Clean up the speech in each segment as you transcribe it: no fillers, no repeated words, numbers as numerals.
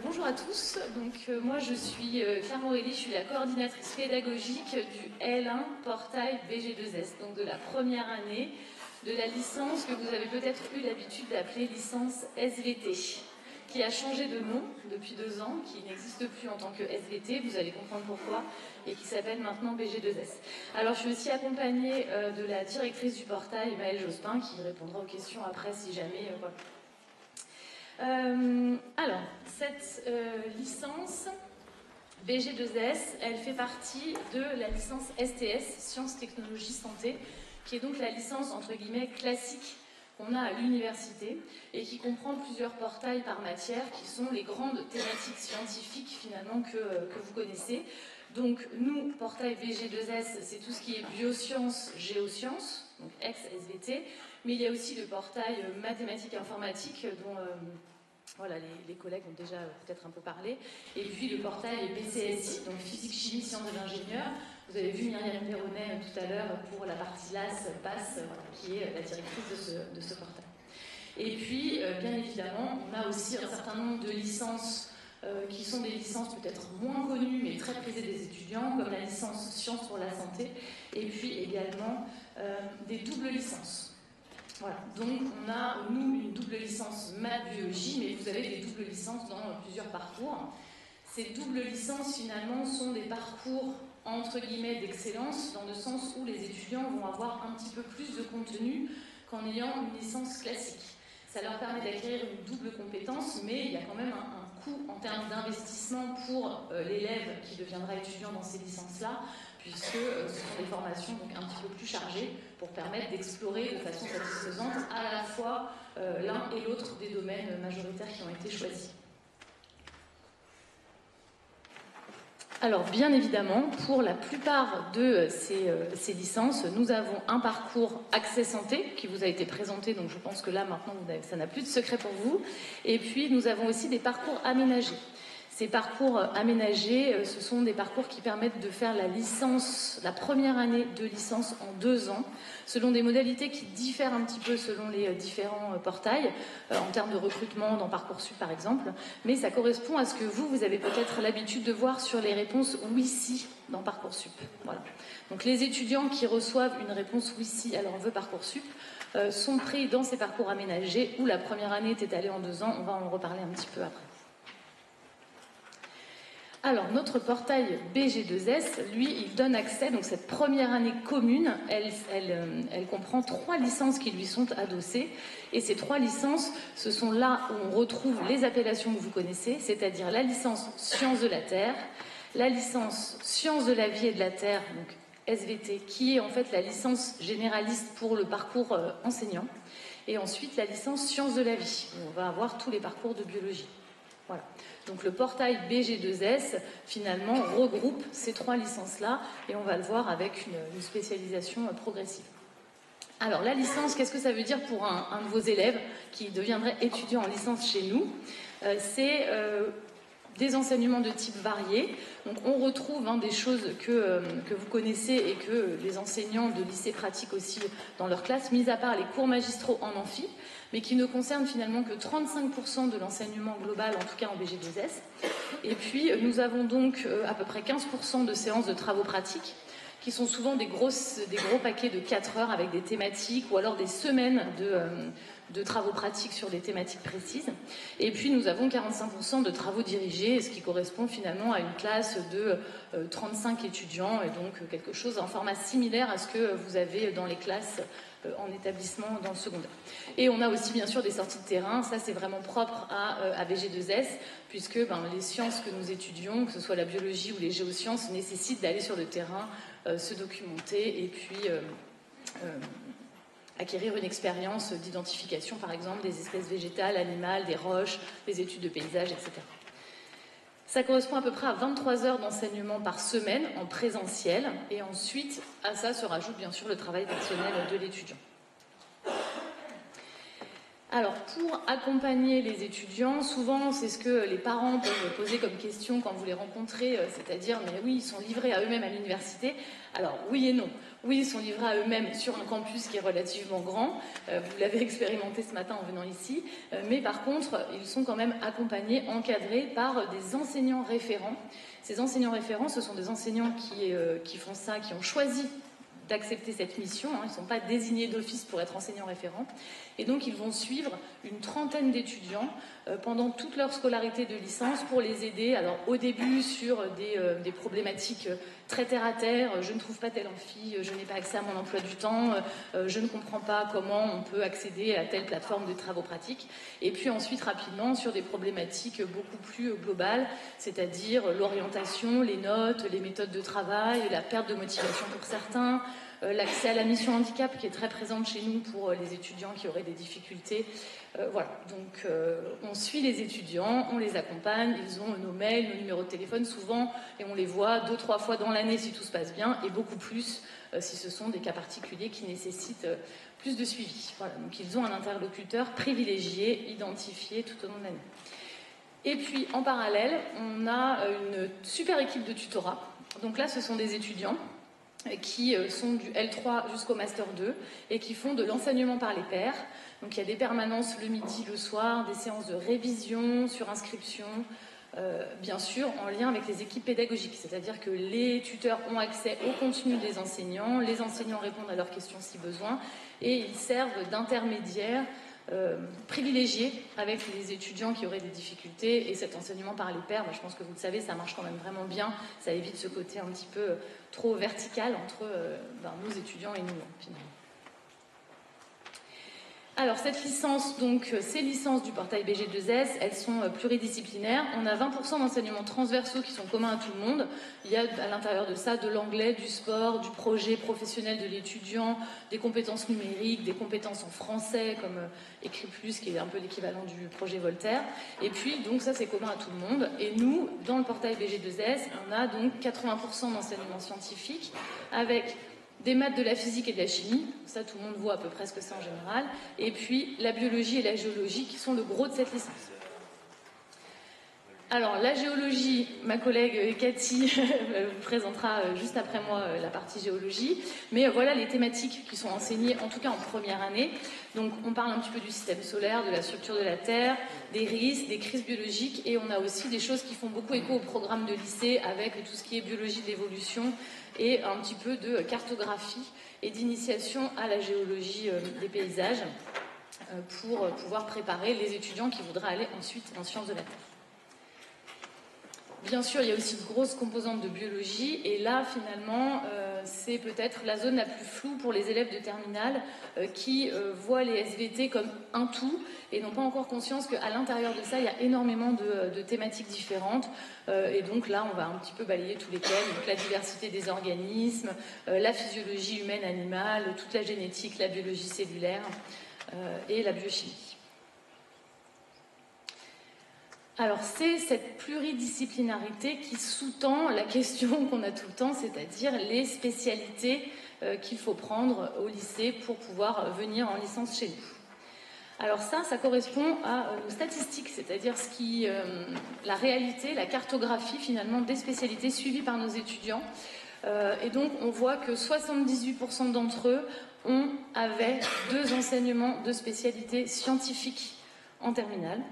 Bonjour à tous, moi je suis Claire Morelli, je suis la coordinatrice pédagogique du L1 portail BG2S, donc de la première année de la licence que vous avez peut-être eu l'habitude d'appeler licence SVT, qui a changé de nom depuis 2 ans, qui n'existe plus en tant que SVT, vous allez comprendre pourquoi, et qui s'appelle maintenant BG2S. Alors je suis aussi accompagnée de la directrice du portail, Maëlle Jospin, qui répondra aux questions après si jamais... voilà. Alors, cette licence BG2S, elle fait partie de la licence STS, Sciences, Technologies, Santé, qui est donc la licence, entre guillemets, classique qu'on a à l'université et qui comprend plusieurs portails par matière qui sont les grandes thématiques scientifiques finalement que vous connaissez. Donc nous, portail BG2S, c'est tout ce qui est biosciences, géosciences, donc ex-SVT, mais il y a aussi le portail mathématiques et informatique dont voilà, les collègues ont déjà peut-être un peu parlé, et puis le portail BCSI, donc physique, chimie, sciences de l'ingénieur. Vous avez vu Myriam Perronnet tout à l'heure pour la partie LAS, PAS, qui est la directrice de ce portail. Et puis, bien évidemment, on a aussi un certain nombre de licences qui sont des licences peut-être moins connues, mais très prisées des étudiants, comme la licence Sciences pour la santé, et puis également des doubles licences. Voilà, donc on a, nous, une double licence maths-biologie, mais vous avez des doubles licences dans plusieurs parcours. Ces doubles licences, finalement, sont des parcours, entre guillemets, d'excellence, dans le sens où les étudiants vont avoir un petit peu plus de contenu qu'en ayant une licence classique. Ça leur permet d'acquérir une double compétence, mais il y a quand même un coût en termes d'investissement pour l'élève qui deviendra étudiant dans ces licences-là, puisque ce sont des formations donc un petit peu plus chargées pour permettre d'explorer de façon satisfaisante à la fois l'un et l'autre des domaines majoritaires qui ont été choisis. Alors, bien évidemment, pour la plupart de ces licences, nous avons un parcours accès santé qui vous a été présenté, donc je pense que là, maintenant, ça n'a plus de secret pour vous. Et puis, nous avons aussi des parcours aménagés. Ces parcours aménagés, ce sont des parcours qui permettent de faire la première année de licence en 2 ans, selon des modalités qui diffèrent un petit peu selon les différents portails, en termes de recrutement dans Parcoursup par exemple, mais ça correspond à ce que vous avez peut-être l'habitude de voir sur les réponses oui-si dans Parcoursup. Voilà. Donc les étudiants qui reçoivent une réponse oui-si à leur vœu Parcoursup sont pris dans ces parcours aménagés où la première année est étalée en 2 ans, on va en reparler un petit peu après. Alors, notre portail BG2S, lui, il donne accès, donc cette première année commune, elle comprend 3 licences qui lui sont adossées. Et ces 3 licences, ce sont là où on retrouve les appellations que vous connaissez, c'est-à-dire la licence Sciences de la Terre, la licence Sciences de la Vie et de la Terre, donc SVT, qui est en fait la licence généraliste pour le parcours enseignant, et ensuite la licence Sciences de la Vie, où on va avoir tous les parcours de biologie. Voilà. Donc le portail BG2S, finalement, regroupe ces 3 licences-là et on va le voir avec une spécialisation progressive. Alors la licence, qu'est-ce que ça veut dire pour un de vos élèves qui deviendrait étudiant en licence chez nous? C'est des enseignements de type varié. Donc on retrouve des choses que vous connaissez et que les enseignants de lycée pratiquent aussi dans leur classe, mis à part les cours magistraux en amphi, mais qui ne concernent finalement que 35% de l'enseignement global, en tout cas en BG2S. Et puis nous avons donc à peu près 15% de séances de travaux pratiques, qui sont souvent des gros paquets de 4 heures avec des thématiques ou alors des semaines de travaux pratiques sur des thématiques précises. Et puis nous avons 45% de travaux dirigés, ce qui correspond finalement à une classe de 35 étudiants et donc quelque chose en format similaire à ce que vous avez dans les classes en établissement dans le secondaire. Et on a aussi bien sûr des sorties de terrain, ça c'est vraiment propre à BG2S, puisque les sciences que nous étudions, que ce soit la biologie ou les géosciences, nécessitent d'aller sur le terrain, se documenter et puis acquérir une expérience d'identification, par exemple, des espèces végétales, animales, des roches, des études de paysage, etc. Ça correspond à peu près à 23 heures d'enseignement par semaine en présentiel, et ensuite, à ça se rajoute bien sûr le travail personnel de l'étudiant. Alors, pour accompagner les étudiants, souvent, c'est ce que les parents peuvent poser comme question quand vous les rencontrez, c'est-à-dire, mais oui, ils sont livrés à eux-mêmes à l'université. Alors, oui et non. Oui, ils sont livrés à eux-mêmes sur un campus qui est relativement grand. Vous l'avez expérimenté ce matin en venant ici. Mais par contre, ils sont quand même accompagnés, encadrés par des enseignants référents. Ces enseignants référents, ce sont des enseignants qui font ça, qui ont choisi d'accepter cette mission. Ils ne sont pas désignés d'office pour être enseignants référents. Et donc, ils vont suivre une trentaine d'étudiants pendant toute leur scolarité de licence pour les aider. Alors, au début, sur des problématiques très terre-à-terre. Je ne trouve pas tel amphi, je n'ai pas accès à mon emploi du temps, je ne comprends pas comment on peut accéder à telle plateforme de travaux pratiques. Et puis ensuite, rapidement, sur des problématiques beaucoup plus globales, c'est-à-dire l'orientation, les notes, les méthodes de travail, la perte de motivation pour certains, l'accès à la mission handicap qui est très présente chez nous pour les étudiants qui auraient des difficultés. Voilà, donc on suit les étudiants, on les accompagne, ils ont nos mails, nos numéros de téléphone souvent, et on les voit 2-3 fois dans l'année si tout se passe bien, et beaucoup plus si ce sont des cas particuliers qui nécessitent plus de suivi. Voilà, donc ils ont un interlocuteur privilégié, identifié tout au long de l'année. Et puis en parallèle, on a une super équipe de tutorat. Donc là, ce sont des étudiants qui sont du L3 jusqu'au Master 2 et qui font de l'enseignement par les pairs. Donc il y a des permanences le midi, le soir, des séances de révision, sur inscription, bien sûr en lien avec les équipes pédagogiques. C'est-à-dire que les tuteurs ont accès au contenu des enseignants, les enseignants répondent à leurs questions si besoin, et ils servent d'intermédiaires privilégiés avec les étudiants qui auraient des difficultés. Et cet enseignement par les pairs, je pense que vous le savez, ça marche quand même vraiment bien. Ça évite ce côté un petit peu trop vertical entre nos étudiants et nous, finalement. Alors, cette licence, donc, ces licences du portail BG2S, elles sont pluridisciplinaires. On a 20% d'enseignements transversaux qui sont communs à tout le monde. Il y a à l'intérieur de ça de l'anglais, du sport, du projet professionnel de l'étudiant, des compétences numériques, des compétences en français, comme Écrit Plus, qui est un peu l'équivalent du projet Voltaire. Et puis, donc, ça, c'est commun à tout le monde. Et nous, dans le portail BG2S, on a donc 80% d'enseignements scientifiques, avec des maths, de la physique et de la chimie, ça tout le monde voit à peu près ce que c'est en général, et puis la biologie et la géologie qui sont le gros de cette licence. Alors la géologie, ma collègue Cathy vous présentera juste après moi la partie géologie, mais voilà les thématiques qui sont enseignées en tout cas en première année. Donc on parle un petit peu du système solaire, de la structure de la Terre, des risques, des crises biologiques, et on a aussi des choses qui font beaucoup écho au programme de lycée avec tout ce qui est biologie de l'évolution et un petit peu de cartographie et d'initiation à la géologie des paysages pour pouvoir préparer les étudiants qui voudraient aller ensuite en sciences de la Terre. Bien sûr, il y a aussi une grosse composante de biologie, et là, finalement, c'est peut-être la zone la plus floue pour les élèves de terminale qui voient les SVT comme un tout et n'ont pas encore conscience qu'à l'intérieur de ça, il y a énormément de thématiques différentes. Et donc là, on va un petit peu balayer tous les thèmes, donc la diversité des organismes, la physiologie humaine, animale, toute la génétique, la biologie cellulaire et la biochimie. Alors c'est cette pluridisciplinarité qui sous-tend la question qu'on a tout le temps, c'est-à-dire les spécialités qu'il faut prendre au lycée pour pouvoir venir en licence chez nous. Alors ça correspond à nos statistiques, c'est-à-dire la réalité, la cartographie finalement des spécialités suivies par nos étudiants. Et donc on voit que 78% d'entre eux avaient 2 enseignements de spécialités scientifiques en terminale.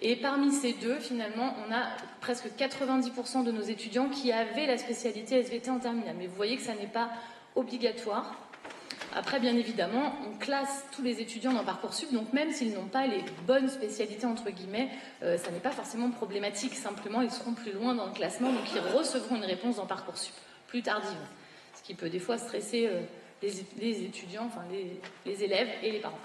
Et parmi ces 2, finalement, on a presque 90% de nos étudiants qui avaient la spécialité SVT en terminale. Mais vous voyez que ça n'est pas obligatoire. Après, bien évidemment, on classe tous les étudiants dans Parcoursup, donc même s'ils n'ont pas les bonnes spécialités, entre guillemets, ça n'est pas forcément problématique. Simplement, ils seront plus loin dans le classement, donc ils recevront une réponse dans Parcoursup, plus tardive. Ce qui peut des fois stresser les étudiants, enfin les élèves et les parents.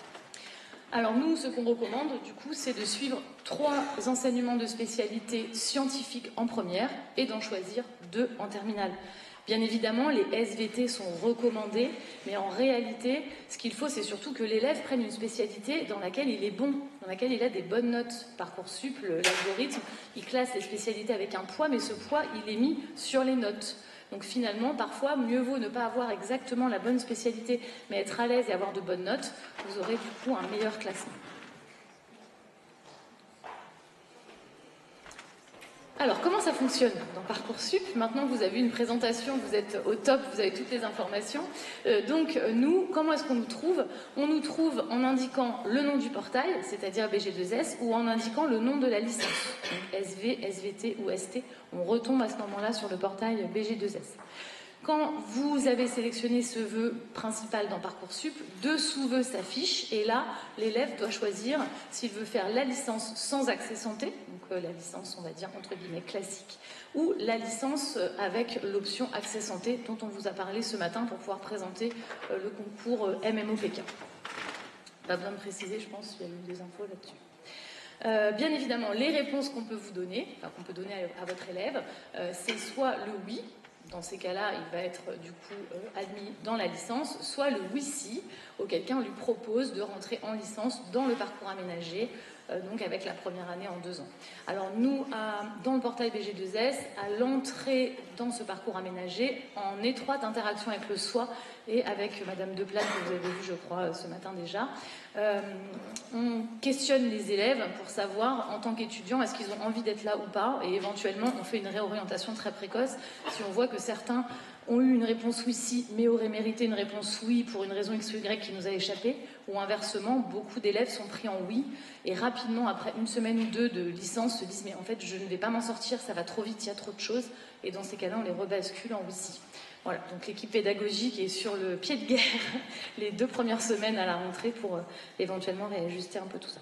Alors nous, ce qu'on recommande, du coup, c'est de suivre 3 enseignements de spécialité scientifiques en première et d'en choisir 2 en terminale. Bien évidemment, les SVT sont recommandés, mais en réalité, ce qu'il faut, c'est surtout que l'élève prenne une spécialité dans laquelle il est bon, dans laquelle il a des bonnes notes. Parcoursup, l'algorithme, il classe les spécialités avec un poids, mais ce poids, il est mis sur les notes. Donc finalement, parfois, mieux vaut ne pas avoir exactement la bonne spécialité, mais être à l'aise et avoir de bonnes notes. Vous aurez du coup un meilleur classement. Alors, comment ça fonctionne dans Parcoursup? Maintenant, vous avez une présentation, vous êtes au top, vous avez toutes les informations. Donc, nous, comment est-ce qu'on nous trouve? On nous trouve en indiquant le nom du portail, c'est-à-dire BG2S, ou en indiquant le nom de la licence. Donc, SV, SVT ou ST. On retombe à ce moment-là sur le portail BG2S. Quand vous avez sélectionné ce vœu principal dans Parcoursup, 2 sous-vœux s'affichent et là, l'élève doit choisir s'il veut faire la licence sans accès santé, donc la licence, on va dire, entre guillemets, classique, ou la licence avec l'option accès santé dont on vous a parlé ce matin pour pouvoir présenter le concours MMOPK. Pas besoin de préciser, je pense, il y a eu des infos là-dessus. Bien évidemment, les réponses qu'on peut vous donner, enfin qu'on peut donner à votre élève, c'est soit le oui. Dans ces cas-là, il va être du coup admis dans la licence, soit le oui-si, auquel cas on lui propose de rentrer en licence dans le parcours aménagé, donc avec la première année en 2 ans. Alors nous, dans le portail BG2S, à l'entrée dans ce parcours aménagé, en étroite interaction avec le SOI et avec Madame Deplane, que vous avez vu, je crois, ce matin déjà, on questionne les élèves pour savoir, en tant qu'étudiants, est-ce qu'ils ont envie d'être là ou pas, et éventuellement, on fait une réorientation très précoce si on voit que certains ont eu une réponse oui-si, mais auraient mérité une réponse oui pour une raison X ou Y qui nous a échappé, ou inversement, beaucoup d'élèves sont pris en oui, et rapidement, après 1 semaine ou 2 de licence, se disent « mais en fait, je ne vais pas m'en sortir, ça va trop vite, il y a trop de choses », et dans ces cas-là, on les rebascule en oui-si. Voilà, donc l'équipe pédagogique est sur le pied de guerre les 2 premières semaines à la rentrée pour éventuellement réajuster un peu tout ça.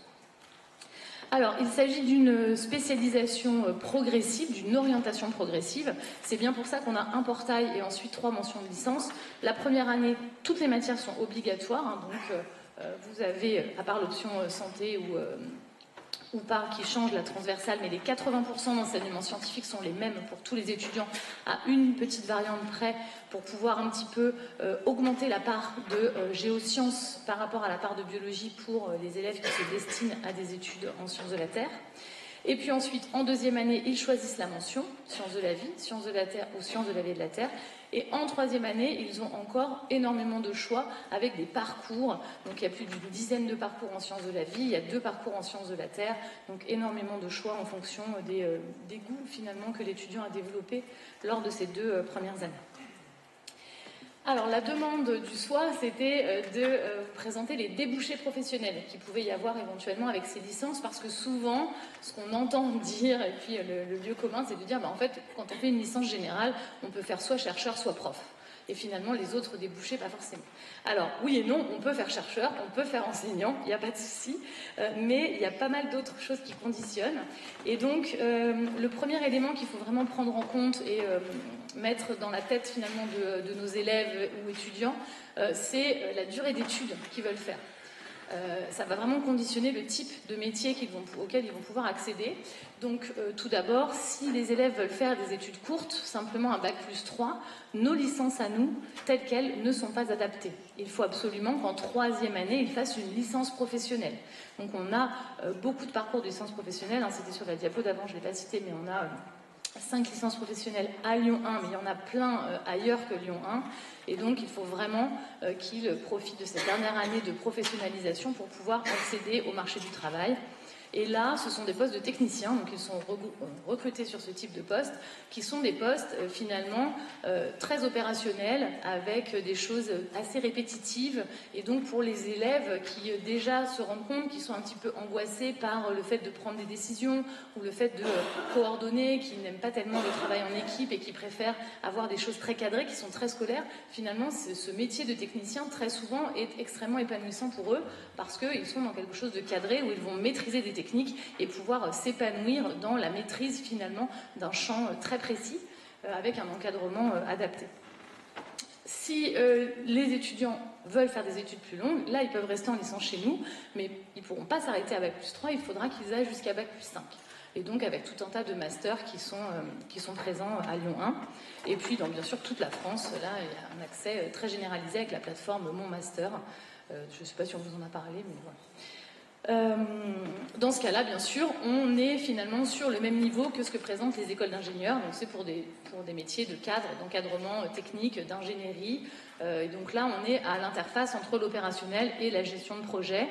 Alors, il s'agit d'une spécialisation progressive, d'une orientation progressive. C'est bien pour ça qu'on a un portail et ensuite 3 mentions de licence. La première année, toutes les matières sont obligatoires, hein, donc vous avez, à part l'option santé ou pas, qui change la transversale, mais les 80% d'enseignements scientifiques sont les mêmes pour tous les étudiants, à une petite variante près, pour pouvoir un petit peu augmenter la part de géosciences par rapport à la part de biologie pour les élèves qui se destinent à des études en sciences de la Terre. Et puis ensuite, en 2e année, ils choisissent la mention, sciences de la vie, sciences de la Terre ou sciences de la vie et de la Terre. Et en 3e année, ils ont encore énormément de choix avec des parcours. Donc il y a plus d'une dizaine de parcours en sciences de la vie, il y a 2 parcours en sciences de la Terre. Donc énormément de choix en fonction des goûts finalement que l'étudiant a développés lors de ces 2 premières années. Alors, la demande du SOI, c'était de vous présenter les débouchés professionnels qu'il pouvait y avoir éventuellement avec ces licences, parce que souvent, ce qu'on entend dire, et puis le lieu commun, c'est de dire, en fait, quand on fait une licence générale, on peut faire soit chercheur, soit prof. Et finalement, les autres débouchés, pas forcément. Alors, oui et non, on peut faire chercheur, on peut faire enseignant, il n'y a pas de souci, mais il y a pas mal d'autres choses qui conditionnent. Et donc, le premier élément qu'il faut vraiment prendre en compte et mettre dans la tête finalement de nos élèves ou étudiants, c'est la durée d'études qu'ils veulent faire. Ça va vraiment conditionner le type de métier auquel ils vont pouvoir accéder. Donc, tout d'abord, si les élèves veulent faire des études courtes, simplement un bac+3, nos licences à nous, telles quelles, ne sont pas adaptées. Il faut absolument qu'en 3e année, ils fassent une licence professionnelle. Donc, on a beaucoup de parcours de licence professionnelle. Hein, c'était sur la diapo d'avant, je ne l'ai pas cité, mais on a 5 licences professionnelles à Lyon 1, mais il y en a plein ailleurs que Lyon 1. Et donc, il faut vraiment qu'ils profitent de cette dernière année de professionnalisation pour pouvoir accéder au marché du travail. Et là, ce sont des postes de techniciens, donc ils sont recrutés sur ce type de postes, qui sont des postes finalement très opérationnels, avec des choses assez répétitives. Et donc pour les élèves qui déjà se rendent compte qu'ils sont un petit peu angoissés par le fait de prendre des décisions ou le fait de coordonner, qui n'aiment pas tellement le travail en équipe et qui préfèrent avoir des choses très cadrées, qui sont très scolaires, finalement ce métier de technicien très souvent est extrêmement épanouissant pour eux, parce qu'ils sont dans quelque chose de cadré où ils vont maîtriser des techniques et pouvoir s'épanouir dans la maîtrise finalement d'un champ très précis avec un encadrement adapté. Si les étudiants veulent faire des études plus longues, là ils peuvent rester en licence chez nous, mais ils ne pourront pas s'arrêter à Bac+3, il faudra qu'ils aillent jusqu'à Bac+5. Et donc avec tout un tas de masters qui sont présents à Lyon 1. Et puis dans bien sûr toute la France, là il y a un accès très généralisé avec la plateforme Mon Master. Je ne sais pas si on vous en a parlé, mais voilà. Dans ce cas-là, bien sûr, on est finalement sur le même niveau que ce que présentent les écoles d'ingénieurs. Donc c'est pour des métiers de cadre, d'encadrement technique, d'ingénierie. Et donc là, on est à l'interface entre l'opérationnel et la gestion de projet.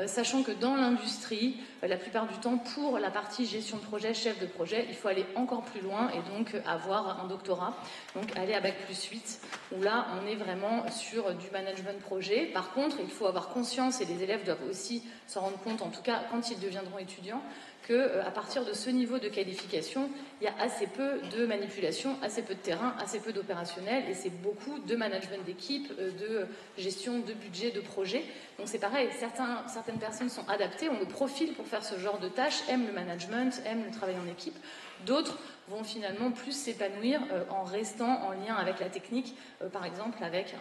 sachant que dans l'industrie, la plupart du temps, pour la partie gestion de projet, chef de projet, il faut aller encore plus loin et donc avoir un doctorat, donc aller à Bac+8, où là, on est vraiment sur du management projet. Par contre, il faut avoir conscience, et les élèves doivent aussi s'en rendre compte, en tout cas quand ils deviendront étudiants, qu'à partir de ce niveau de qualification, il y a assez peu de manipulation, assez peu de terrain, assez peu d'opérationnel, et c'est beaucoup de management d'équipe, de gestion de budget, de projet. Donc c'est pareil, certaines personnes sont adaptées, ont le profil pour faire ce genre de tâches, aiment le management, aiment le travail en équipe. D'autres vont finalement plus s'épanouir en restant en lien avec la technique, par exemple avec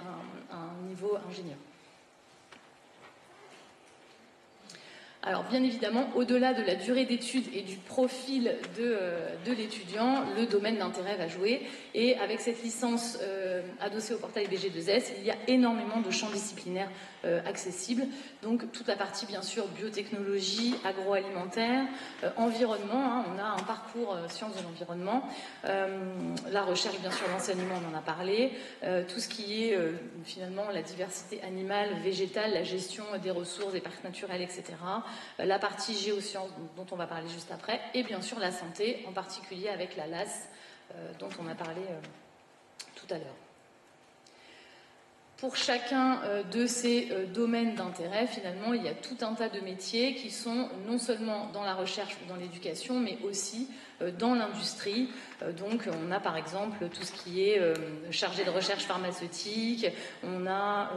un niveau ingénieur. Alors bien évidemment, au-delà de la durée d'études et du profil de l'étudiant, le domaine d'intérêt va jouer. Et avec cette licence adossée au portail BG2S, il y a énormément de champs disciplinaires accessibles. Donc toute la partie bien sûr biotechnologie, agroalimentaire, environnement, hein, on a un parcours sciences de l'environnement, la recherche bien sûr, l'enseignement, on en a parlé, tout ce qui est finalement la diversité animale, végétale, la gestion des ressources, des parcs naturels, etc. La partie géosciences dont on va parler juste après, et bien sûr la santé, en particulier avec la LAS dont on a parlé tout à l'heure. Pour chacun de ces domaines d'intérêt, finalement, il y a tout un tas de métiers qui sont non seulement dans la recherche ou dans l'éducation, mais aussi dans l'industrie. Donc, on a par exemple tout ce qui est chargé de recherche pharmaceutique, on a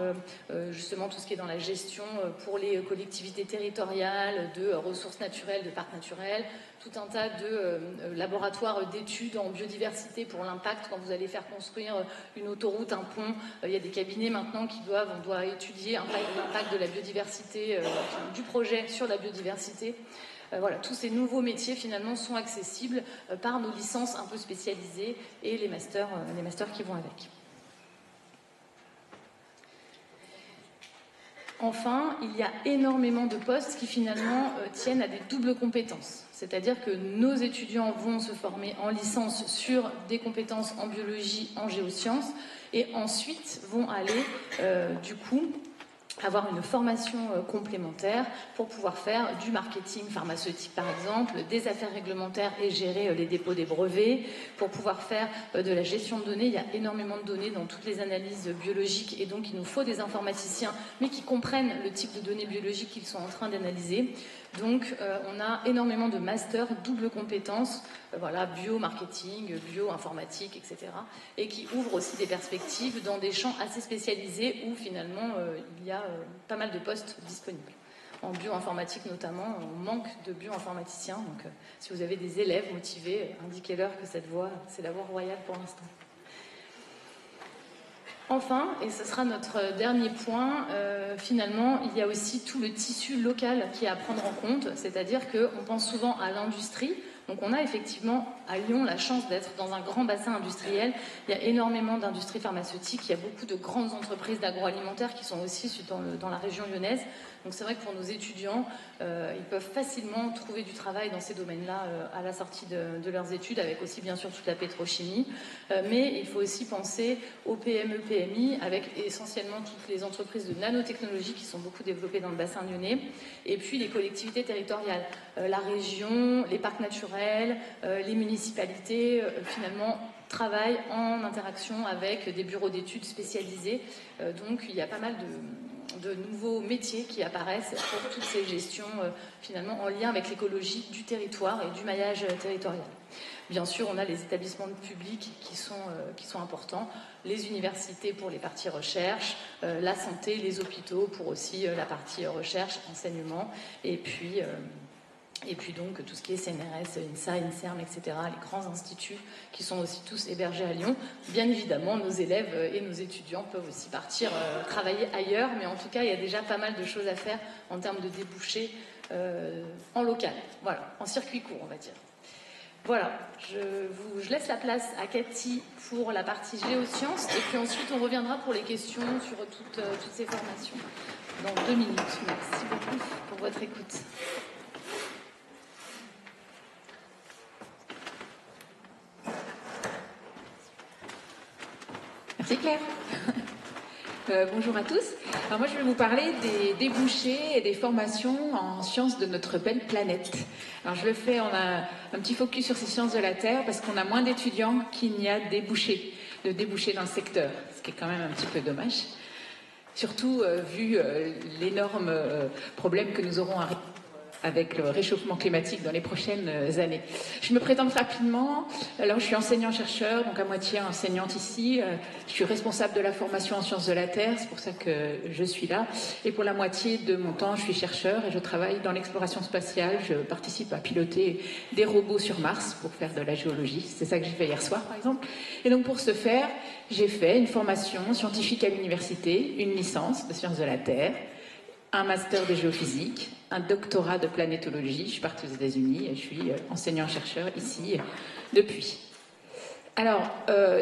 justement tout ce qui est dans la gestion pour les collectivités territoriales, de ressources naturelles, de parcs naturels, tout un tas de laboratoires d'études en biodiversité pour l'impact quand vous allez faire construire une autoroute, un pont. Il y a des cabinets maintenant on doit étudier l'impact de la biodiversité, du projet sur la biodiversité. Voilà, tous ces nouveaux métiers finalement sont accessibles par nos licences un peu spécialisées et les masters qui vont avec. Enfin, il y a énormément de postes qui finalement tiennent à des doubles compétences. C'est-à-dire que nos étudiants vont se former en licence sur des compétences en biologie, en géosciences, et ensuite vont aller, du coup, avoir une formation complémentaire pour pouvoir faire du marketing pharmaceutique par exemple, des affaires réglementaires et gérer les dépôts des brevets, pour pouvoir faire de la gestion de données. Il y a énormément de données dans toutes les analyses biologiques et donc il nous faut des informaticiens mais qui comprennent le type de données biologiques qu'ils sont en train d'analyser. Donc on a énormément de masters, double compétences, voilà, bio-marketing, bio-informatique, etc. et qui ouvrent aussi des perspectives dans des champs assez spécialisés où finalement il y a pas mal de postes disponibles. En bio-informatique notamment, on manque de bio-informaticiens, donc si vous avez des élèves motivés, indiquez-leur que cette voie, c'est la voie royale pour l'instant. Enfin, et ce sera notre dernier point, finalement, il y a aussi tout le tissu local qui est à prendre en compte, c'est-à-dire qu'on pense souvent à l'industrie. Donc on a effectivement à Lyon la chance d'être dans un grand bassin industriel. Il y a énormément d'industries pharmaceutiques, il y a beaucoup de grandes entreprises d'agroalimentaire qui sont aussi dans la région lyonnaise. Donc c'est vrai que pour nos étudiants, ils peuvent facilement trouver du travail dans ces domaines-là à la sortie de leurs études, avec aussi bien sûr toute la pétrochimie. Mais il faut aussi penser aux PME, PMI, avec essentiellement toutes les entreprises de nanotechnologie qui sont beaucoup développées dans le bassin lyonnais, et puis les collectivités territoriales, la région, les parcs naturels, les municipalités, finalement travaillent en interaction avec des bureaux d'études spécialisés. Donc il y a pas mal de nouveaux métiers qui apparaissent pour toutes ces gestions finalement en lien avec l'écologie du territoire et du maillage territorial. Bien sûr, on a les établissements publics qui sont importants, les universités pour les parties recherche, la santé, les hôpitaux pour aussi la partie recherche, enseignement, et puis donc tout ce qui est CNRS, INSA, INSERM, etc., les grands instituts qui sont aussi tous hébergés à Lyon. Bien évidemment, nos élèves et nos étudiants peuvent aussi partir travailler ailleurs, mais en tout cas, il y a déjà pas mal de choses à faire en termes de débouchés en local, voilà, en circuit court, on va dire. Voilà, je laisse la place à Cathy pour la partie géosciences, et puis ensuite on reviendra pour les questions sur toutes ces formations dans 2 minutes. Merci beaucoup pour votre écoute. Merci Claire. Bonjour à tous. Alors moi je vais vous parler des débouchés et des formations en sciences de notre belle planète. Alors je le fais, on a un petit focus sur ces sciences de la Terre parce qu'on a moins d'étudiants qu'il n'y a de débouchés dans le secteur, ce qui est quand même un petit peu dommage. Surtout vu l'énorme problème que nous aurons à résoudre avec le réchauffement climatique dans les prochaines années. Je me présente rapidement. Alors, je suis enseignant-chercheur, donc à moitié enseignante ici. Je suis responsable de la formation en sciences de la Terre, c'est pour ça que je suis là. Et pour la moitié de mon temps, je suis chercheur et je travaille dans l'exploration spatiale. Je participe à piloter des robots sur Mars pour faire de la géologie. C'est ça que j'ai fait hier soir, par exemple. Et donc, pour ce faire, j'ai fait une formation scientifique à l'université, une licence de sciences de la Terre, un master de géophysique, un doctorat de planétologie. Je suis partie aux États-Unis et je suis enseignant-chercheur ici depuis. Alors,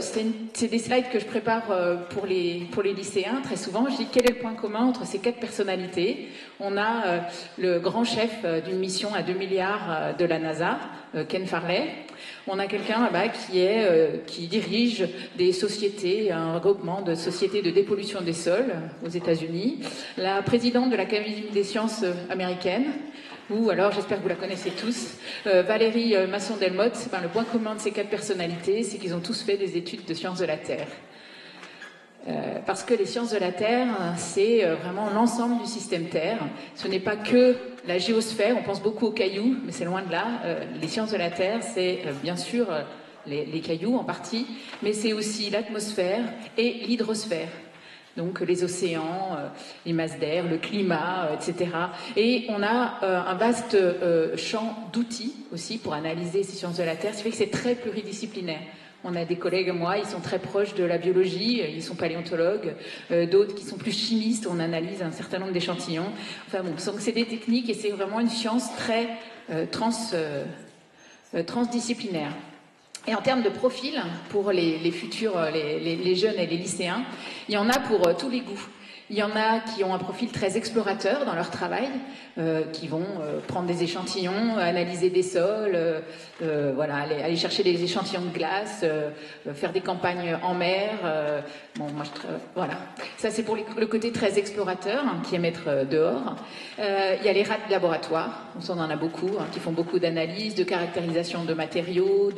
c'est des slides que je prépare pour les lycéens. Très souvent, je dis quel est le point commun entre ces 4 personnalités. On a le grand chef d'une mission à 2 milliards de la NASA, Ken Farley. On a quelqu'un là-bas qui dirige des sociétés, un regroupement de sociétés de dépollution des sols aux États-Unis. La présidente de l'Académie des sciences américaine, ou alors, j'espère que vous la connaissez tous, Valérie Masson-Delmotte. Le point commun de ces 4 personnalités, c'est qu'ils ont tous fait des études de sciences de la Terre. Parce que les sciences de la Terre, c'est vraiment l'ensemble du système Terre. Ce n'est pas que la géosphère, on pense beaucoup aux cailloux, mais c'est loin de là. Les sciences de la Terre, c'est bien sûr les cailloux en partie, mais c'est aussi l'atmosphère et l'hydrosphère. Donc les océans, les masses d'air, le climat, etc. Et on a un vaste champ d'outils aussi pour analyser ces sciences de la Terre, ce qui fait que c'est très pluridisciplinaire. On a des collègues, moi, ils sont très proches de la biologie, ils sont paléontologues, d'autres qui sont plus chimistes, on analyse un certain nombre d'échantillons. Enfin bon, donc c'est des techniques et c'est vraiment une science très transdisciplinaire. Et en termes de profil, pour les futurs, les jeunes et les lycéens, il y en a pour tous les goûts. Il y en a qui ont un profil très explorateur dans leur travail, qui vont prendre des échantillons, analyser des sols, voilà, aller chercher des échantillons de glace, faire des campagnes en mer. Voilà. Ça, c'est pour le côté très explorateur, qui aime être dehors. Il y a les rats de laboratoire, on en a beaucoup, qui font beaucoup d'analyses, de caractérisation de matériaux,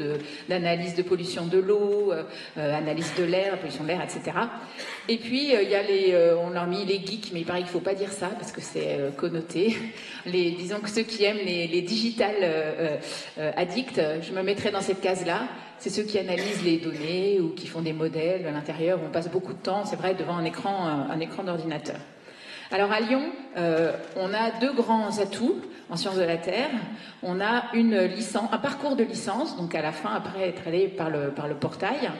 d'analyse de pollution de l'eau, analyse de l'air, pollution de l'air, etc. Et puis, il y a on a mis les geeks, mais il paraît qu'il ne faut pas dire ça parce que c'est connoté. Disons que ceux qui aiment les digital addicts, je me mettrais dans cette case-là. C'est ceux qui analysent les données ou qui font des modèles à l'intérieur. On passe beaucoup de temps, c'est vrai, devant un écran d'ordinateur. Alors à Lyon, on a 2 grands atouts en sciences de la Terre. On a un parcours de licence, donc à la fin, après être allé par le portail,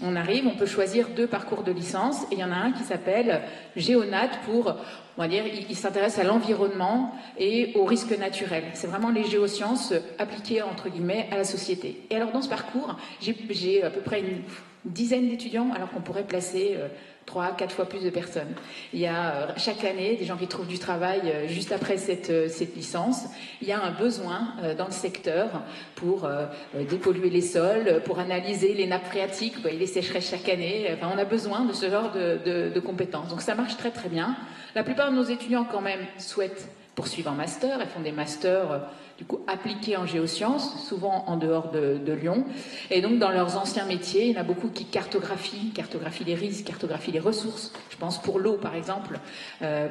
on peut choisir 2 parcours de licence, et il y en a un qui s'appelle Géonat pour, on va dire, il s'intéresse à l'environnement et aux risques naturels. C'est vraiment les géosciences appliquées, entre guillemets, à la société. Et alors dans ce parcours, j'ai à peu près une dizaine d'étudiants, alors qu'on pourrait placer 3 à 4 fois plus de personnes. Il y a chaque année des gens qui trouvent du travail juste après cette licence. Il y a un besoin dans le secteur pour dépolluer les sols, pour analyser les nappes phréatiques, vous voyez, les sécheresses chaque année. Enfin, on a besoin de ce genre de compétences. Donc ça marche très très bien. La plupart de nos étudiants quand même souhaitent poursuivre en master. Elles font des masters du coup appliqués en géosciences, souvent en dehors de Lyon. Et donc dans leurs anciens métiers, il y en a beaucoup qui cartographient les risques, cartographient les ressources. Je pense pour l'eau par exemple,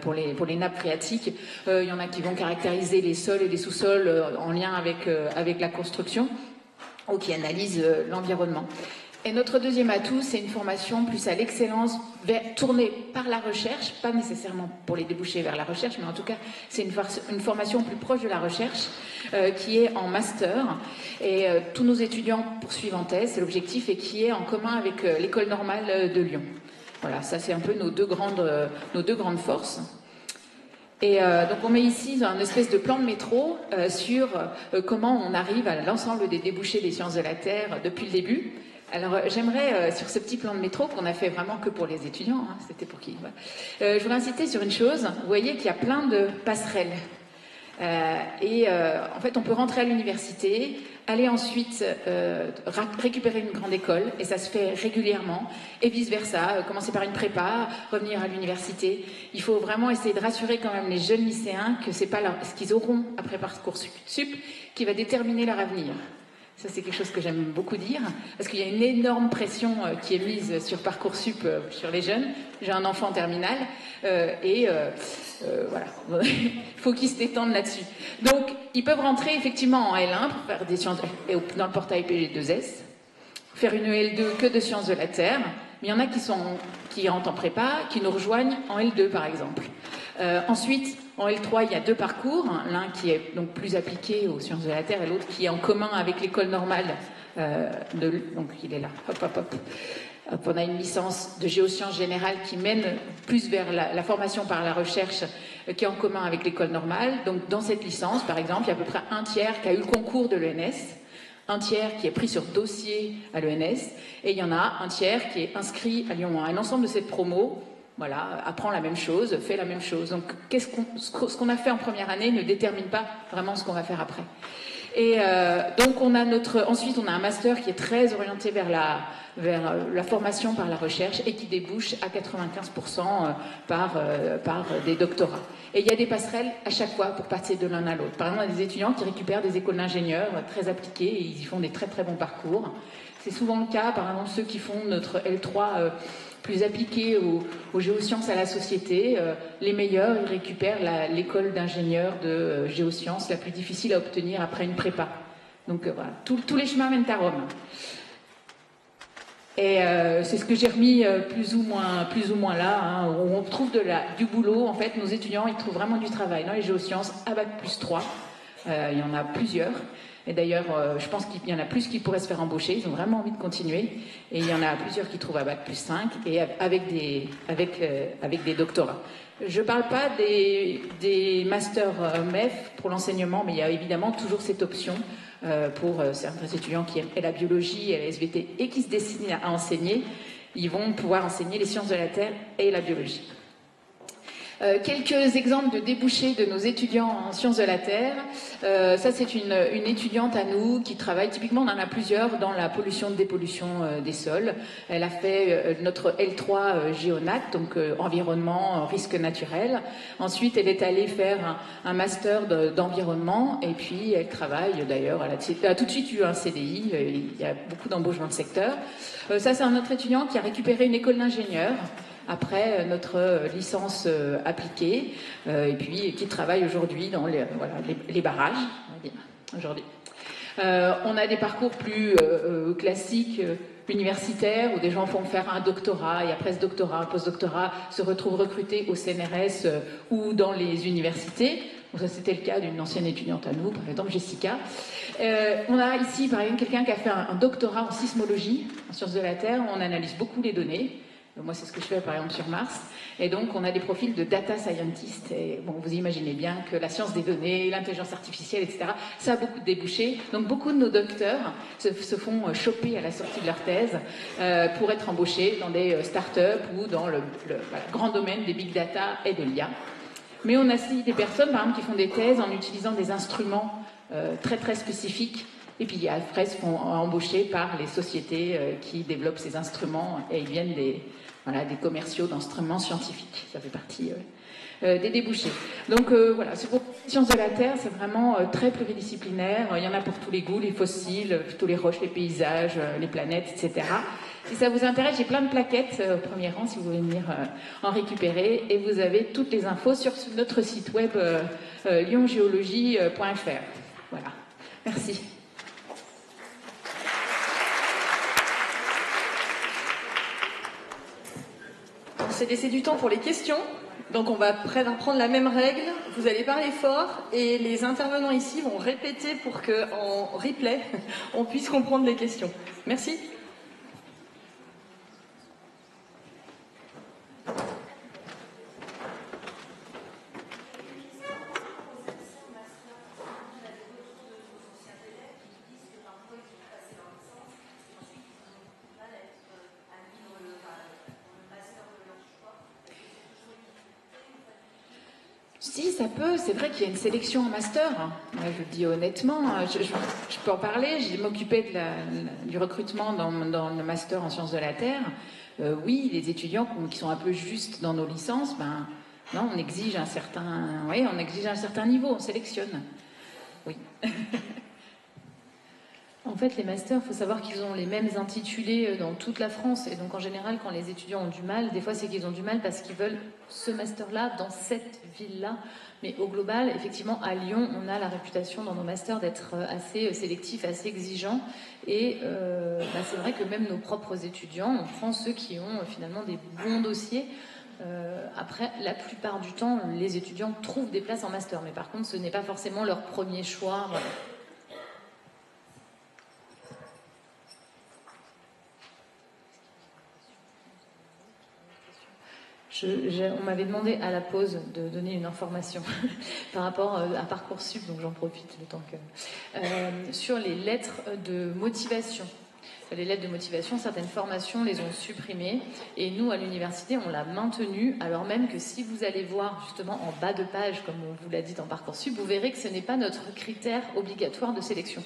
pour les nappes phréatiques. Il y en a qui vont caractériser les sols et les sous-sols en lien avec la construction, ou qui analysent l'environnement. Et notre deuxième atout, c'est une formation plus à l'excellence, tournée par la recherche, pas nécessairement pour les déboucher vers la recherche, mais en tout cas, c'est une formation plus proche de la recherche, qui est en master. Et tous nos étudiants poursuivent en thèse, c'est l'objectif, et qui est en commun avec l'école normale de Lyon. Voilà, ça c'est un peu nos deux grandes forces. Et donc on met ici un espèce de plan de métro sur comment on arrive à l'ensemble des débouchés des sciences de la Terre depuis le début. Alors j'aimerais, sur ce petit plan de métro qu'on a fait vraiment que pour les étudiants, hein, c'était pour qui je voudrais insister sur une chose. Vous voyez qu'il y a plein de passerelles. En fait, on peut rentrer à l'université aller ensuite récupérer une grande école, et ça se fait régulièrement, et vice-versa, commencer par une prépa, revenir à l'université. Il faut vraiment essayer de rassurer quand même les jeunes lycéens que c'est pas ce qu'ils auront après Parcoursup qui va déterminer leur avenir. Ça, c'est quelque chose que j'aime beaucoup dire, parce qu'il y a une énorme pression qui est mise sur Parcoursup sur les jeunes. J'ai un enfant en terminale, voilà, il faut qu'ils se détendent là-dessus. Donc, ils peuvent rentrer effectivement en L1 pour faire des sciences dans le portail PG2S, faire une L2 que de sciences de la Terre, mais il y en a qui rentrent en prépa, qui nous rejoignent en L2 par exemple. Ensuite, en L3, il y a 2 parcours, l'un qui est donc plus appliqué aux sciences de la Terre et l'autre qui est en commun avec l'école normale. Donc il est là, hop, hop, hop. On a une licence de géosciences générales qui mène plus vers la formation par la recherche qui est en commun avec l'école normale. Donc dans cette licence, par exemple, il y a à peu près un tiers qui a eu le concours de l'ENS, un tiers qui est pris sur dossier à l'ENS, et il y en a un tiers qui est inscrit à Lyon 1. Et l'ensemble de cette promo, voilà, apprend la même chose, fait la même chose. Donc ce qu'on a fait en première année ne détermine pas vraiment ce qu'on va faire après. Et donc ensuite on a un master qui est très orienté vers la formation par la recherche et qui débouche à 95% par des doctorats. Et il y a des passerelles à chaque fois pour passer de l'un à l'autre. Par exemple, on a des étudiants qui récupèrent des écoles d'ingénieurs très appliquées et ils y font des très très bons parcours. C'est souvent le cas, par exemple, ceux qui font notre L3 plus appliqué aux géosciences à la société. Les meilleurs, ils récupèrent l'école d'ingénieurs de géosciences la plus difficile à obtenir après une prépa. Donc voilà, tous les chemins mènent à Rome. Et c'est ce que j'ai remis plus ou moins là, hein, où on trouve du boulot. En fait, nos étudiants, ils trouvent vraiment du travail dans les géosciences à Bac+3. Il y en a plusieurs. Et d'ailleurs, je pense qu'il y en a plus qui pourraient se faire embaucher. Ils ont vraiment envie de continuer. Et il y en a plusieurs qui trouvent à Bac+5 et avec des doctorats. Je ne parle pas des masters MEF pour l'enseignement, mais il y a évidemment toujours cette option pour certains étudiants qui aiment la biologie et la SVT et qui se destinent à enseigner. Ils vont pouvoir enseigner les sciences de la Terre et la biologie. Quelques exemples de débouchés de nos étudiants en sciences de la Terre. Ça, c'est une étudiante à nous qui travaille, typiquement, on en a plusieurs, dans la pollution-dépollution des sols. Elle a fait notre L3 Géonac, donc environnement, risque naturel. Ensuite, elle est allée faire un master d'environnement, et puis elle travaille, d'ailleurs, elle a tout de suite eu un CDI, il y a beaucoup d'embauches dans le secteur. Ça, c'est un autre étudiant qui a récupéré une école d'ingénieur après notre licence appliquée, et puis qui travaille aujourd'hui dans les barrages, on va dire, aujourd'hui. On a des parcours plus classiques, universitaires, où des gens font faire un doctorat, et après ce doctorat, un post-doctorat, se retrouvent recrutés au CNRS ou dans les universités. Donc ça, c'était le cas d'une ancienne étudiante à nous, par exemple Jessica. On a ici, par exemple, quelqu'un qui a fait un doctorat en sismologie, en sciences de la Terre, où on analyse beaucoup les données. Moi, c'est ce que je fais, par exemple, sur Mars. Et donc, on a des profils de data scientist. Et bon, vous imaginez bien que la science des données, l'intelligence artificielle, etc., ça a beaucoup de débouchés. Donc, beaucoup de nos docteurs se font choper à la sortie de leur thèse pour être embauchés dans des startups ou dans le grand domaine des big data et de l'IA. Mais on a aussi des personnes, par exemple, qui font des thèses en utilisant des instruments très, très spécifiques. Et puis, après, se font embaucher par les sociétés qui développent ces instruments. Et ils viennent des commerciaux d'instruments scientifiques. Ça fait partie des débouchés. Donc voilà, c'est pour les sciences de la Terre, c'est vraiment très pluridisciplinaire. Il y en a pour tous les goûts, les fossiles, plutôt les roches, les paysages, les planètes, etc. Si ça vous intéresse, j'ai plein de plaquettes au premier rang si vous voulez venir en récupérer. Et vous avez toutes les infos sur notre site web lyongéologie.fr. Voilà, merci. On s'est laissé du temps pour les questions, donc on va prendre la même règle. Vous allez parler fort et les intervenants ici vont répéter pour qu'en replay, on puisse comprendre les questions. Merci. Si, ça peut. C'est vrai qu'il y a une sélection en master. Moi, je le dis honnêtement. Je peux en parler. J'ai m'occupé du recrutement dans le master en sciences de la Terre. Oui, les étudiants qui sont un peu justes dans nos licences, ben, non, on exige un certain niveau, on sélectionne. Oui. En fait, les masters, il faut savoir qu'ils ont les mêmes intitulés dans toute la France. Et donc, en général, quand les étudiants ont du mal, des fois, c'est qu'ils ont du mal parce qu'ils veulent ce master-là dans cette ville-là. Mais au global, effectivement, à Lyon, on a la réputation dans nos masters d'être assez sélectifs, assez exigeants. Et c'est vrai que même nos propres étudiants, on prend ceux qui ont finalement des bons dossiers. Après, la plupart du temps, les étudiants trouvent des places en master. Mais par contre, ce n'est pas forcément leur premier choix. Voilà. On m'avait demandé à la pause de donner une information par rapport à Parcoursup, donc j'en profite le temps que... sur les lettres de motivation. Les lettres de motivation, certaines formations les ont supprimées et nous, à l'université, on l'a maintenue, alors même que si vous allez voir justement en bas de page, comme on vous l'a dit dans Parcoursup, vous verrez que ce n'est pas notre critère obligatoire de sélection.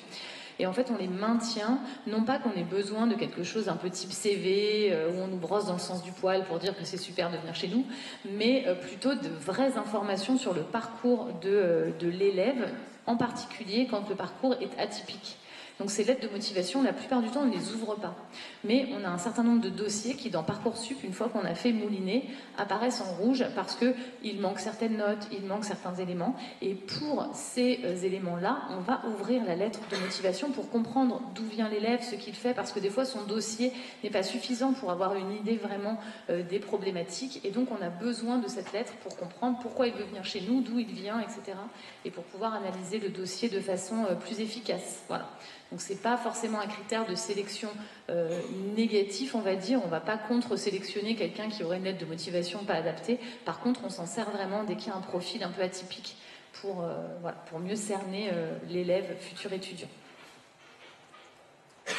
Et en fait, on les maintient, non pas qu'on ait besoin de quelque chose un peu type CV, où on nous brosse dans le sens du poil pour dire que c'est super de venir chez nous, mais plutôt de vraies informations sur le parcours de l'élève, en particulier quand le parcours est atypique. Donc ces lettres de motivation, la plupart du temps, on ne les ouvre pas. Mais on a un certain nombre de dossiers qui, dans Parcoursup, une fois qu'on a fait mouliner, apparaissent en rouge parce qu'il manque certaines notes, il manque certains éléments. Et pour ces éléments-là, on va ouvrir la lettre de motivation pour comprendre d'où vient l'élève, ce qu'il fait, parce que des fois, son dossier n'est pas suffisant pour avoir une idée vraiment des problématiques. Et donc, on a besoin de cette lettre pour comprendre pourquoi il veut venir chez nous, d'où il vient, etc. Et pour pouvoir analyser le dossier de façon plus efficace. Voilà. Donc c'est pas forcément un critère de sélection négatif, on va dire. On va pas contre-sélectionner quelqu'un qui aurait une lettre de motivation pas adaptée. Par contre, on s'en sert vraiment dès qu'il y a un profil un peu atypique pour mieux cerner l'élève futur étudiant. À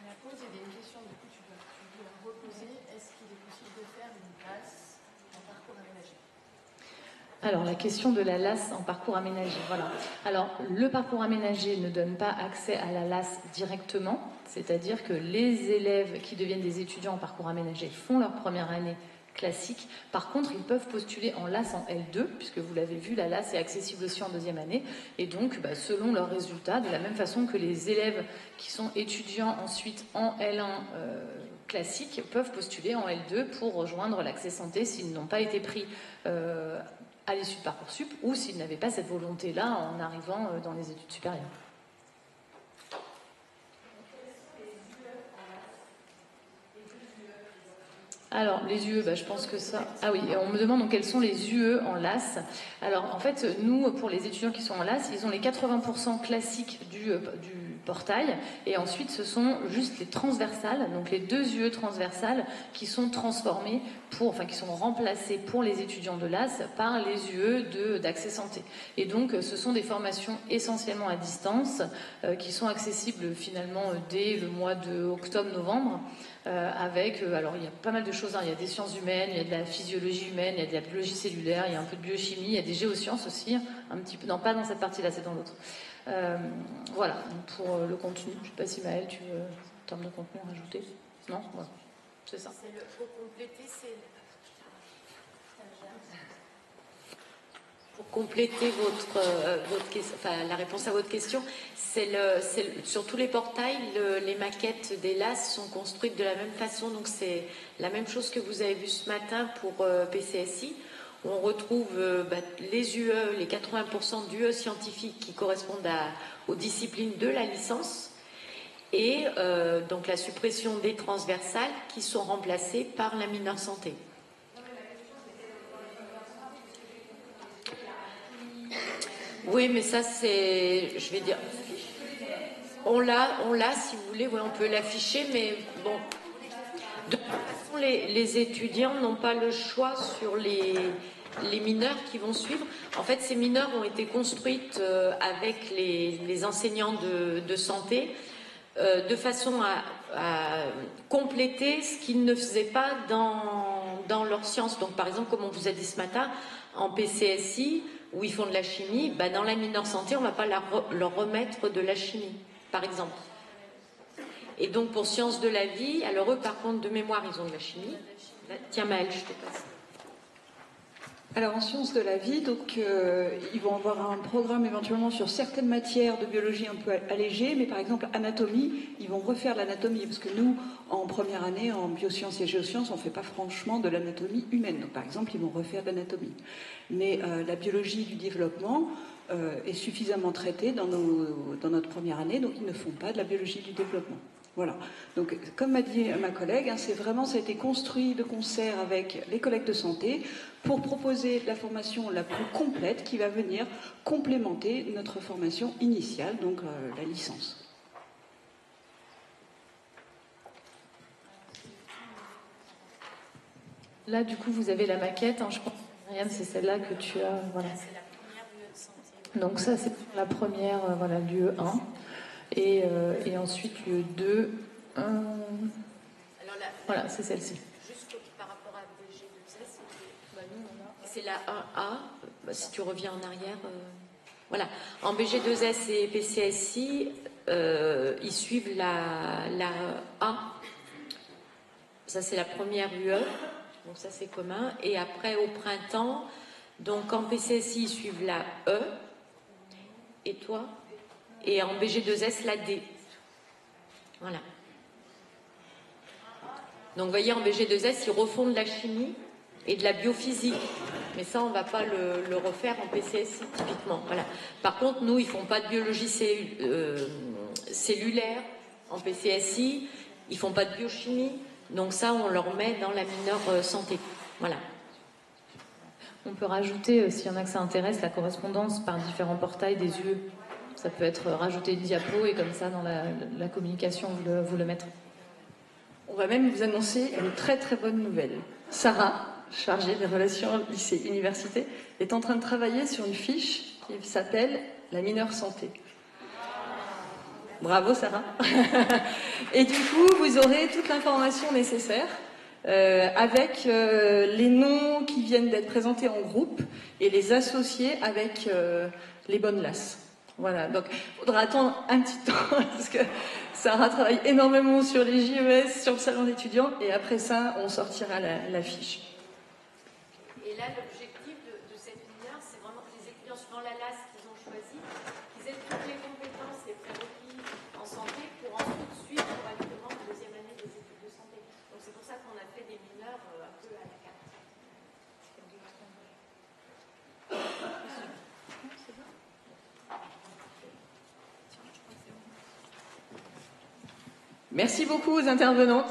la pause, il y avait une question, du coup tu peux la reposer. Est-ce qu'il est possible de faire une classe en parcours aménagé ? Alors, la question de la LAS en parcours aménagé, voilà. Alors, le parcours aménagé ne donne pas accès à la LAS directement, c'est-à-dire que les élèves qui deviennent des étudiants en parcours aménagé font leur première année classique. Par contre, ils peuvent postuler en LAS en L2, puisque vous l'avez vu, la LAS est accessible aussi en deuxième année. Et donc, selon leurs résultats, de la même façon que les élèves qui sont étudiants ensuite en L1 classique peuvent postuler en L2 pour rejoindre l'accès santé s'ils n'ont pas été pris à l'issue de Parcoursup ou s'ils n'avaient pas cette volonté-là en arrivant dans les études supérieures. Alors, les UE, je pense que ça... Ah oui, on me demande donc quels sont les UE en LAS. Alors, en fait, nous, pour les étudiants qui sont en LAS, ils ont les 80% classiques du portail, et ensuite, ce sont juste les transversales, donc les 2 UE transversales qui sont transformées qui sont remplacées pour les étudiants de LAS par les UE d'accès santé. Et donc, ce sont des formations essentiellement à distance, qui sont accessibles finalement dès le mois de octobre-novembre. Alors il y a pas mal de choses, il y a des sciences humaines, il y a de la physiologie humaine, il y a de la biologie cellulaire, il y a un peu de biochimie, il y a des géosciences aussi, un petit peu, non pas dans cette partie-là, c'est dans l'autre. Voilà, donc pour le contenu, je ne sais pas si Maëlle, tu veux, en termes de contenu, rajouter ? Non ? Voilà. C'est ça. Pour compléter, Pour compléter la réponse à votre question, sur tous les portails, les maquettes des LAS sont construites de la même façon. Donc c'est la même chose que vous avez vu ce matin pour PCSI. On retrouve les UE, les 80% d'UE scientifiques qui correspondent aux disciplines de la licence. Et donc la suppression des transversales qui sont remplacées par la mineure santé. Oui, mais ça c'est, je vais dire, on l'a, si vous voulez, on peut l'afficher, mais bon, de toute façon, les étudiants n'ont pas le choix sur les mineurs qui vont suivre. En fait, ces mineurs ont été construites avec les enseignants de santé de façon à compléter ce qu'ils ne faisaient pas dans leur science. Donc par exemple, comme on vous a dit ce matin, en PCSI, où ils font de la chimie, bah, dans la mineure santé, on ne va pas leur remettre de la chimie, par exemple. Et donc pour sciences de la vie, alors eux par contre de mémoire, ils ont de la chimie. Tiens Maëlle, je te passe. Alors en sciences de la vie, donc ils vont avoir un programme éventuellement sur certaines matières de biologie un peu allégées, mais par exemple anatomie, ils vont refaire l'anatomie, parce que nous, en première année, en biosciences et géosciences, on ne fait pas franchement de l'anatomie humaine. Donc par exemple, ils vont refaire l'anatomie. Mais la biologie du développement est suffisamment traitée dans notre première année, donc ils ne font pas de la biologie du développement. Voilà. Donc, comme m'a dit ma collègue, hein, ça a été construit de concert avec les collègues de santé pour proposer la formation la plus complète qui va venir complémenter notre formation initiale, donc la licence. Là, du coup, vous avez la maquette. Hein, je pense, Marianne, c'est celle-là que tu as. Voilà. C'est la première UE de santé. Donc ça, c'est la première, voilà, l'UE 1. Et ensuite, l'UE 2. Alors là, voilà, c'est celle-ci. Juste par rapport à BG2S, c'est la 1A. Bah, si tu reviens en arrière. Voilà. En BG2S et PCSI, ils suivent la A. Ça, c'est la première UE. Donc ça, c'est commun. Et après, au printemps, donc en PCSI, ils suivent la E. Et toi? Et en BG2S, la D. Voilà. Donc, vous voyez, en BG2S, ils refont de la chimie et de la biophysique. Mais ça, on ne va pas le refaire en PCSI, typiquement. Voilà. Par contre, nous, ils ne font pas de biologie cellulaire en PCSI. Ils ne font pas de biochimie. Donc ça, on leur met dans la mineure santé. Voilà. On peut rajouter, s'il y en a que ça intéresse, la correspondance par différents portails des UE. Ça peut être rajouter une diapo et comme ça, dans la communication, vous le mettrez. On va même vous annoncer une très très bonne nouvelle. Sarah, chargée des relations lycée-université, est en train de travailler sur une fiche qui s'appelle la mineure santé. Bravo Sarah. Et du coup, vous aurez toute l'information nécessaire avec les noms qui viennent d'être présentés en groupe et les associer avec les bonnes lasses. Voilà, donc il faudra attendre un petit temps parce que Sarah travaille énormément sur les JES, sur le salon d'étudiants et après ça, on sortira la fiche. Et là, l'objectif de cette mineure, c'est vraiment que les étudiants suivant la LAS qu'ils ont choisi, qu'ils aient toutes les compétences et prérequis en santé pour ensuite suivre correctement la deuxième année des études de santé. Donc c'est pour ça qu'on a fait des mineurs un peu à la carte. Merci beaucoup aux intervenantes.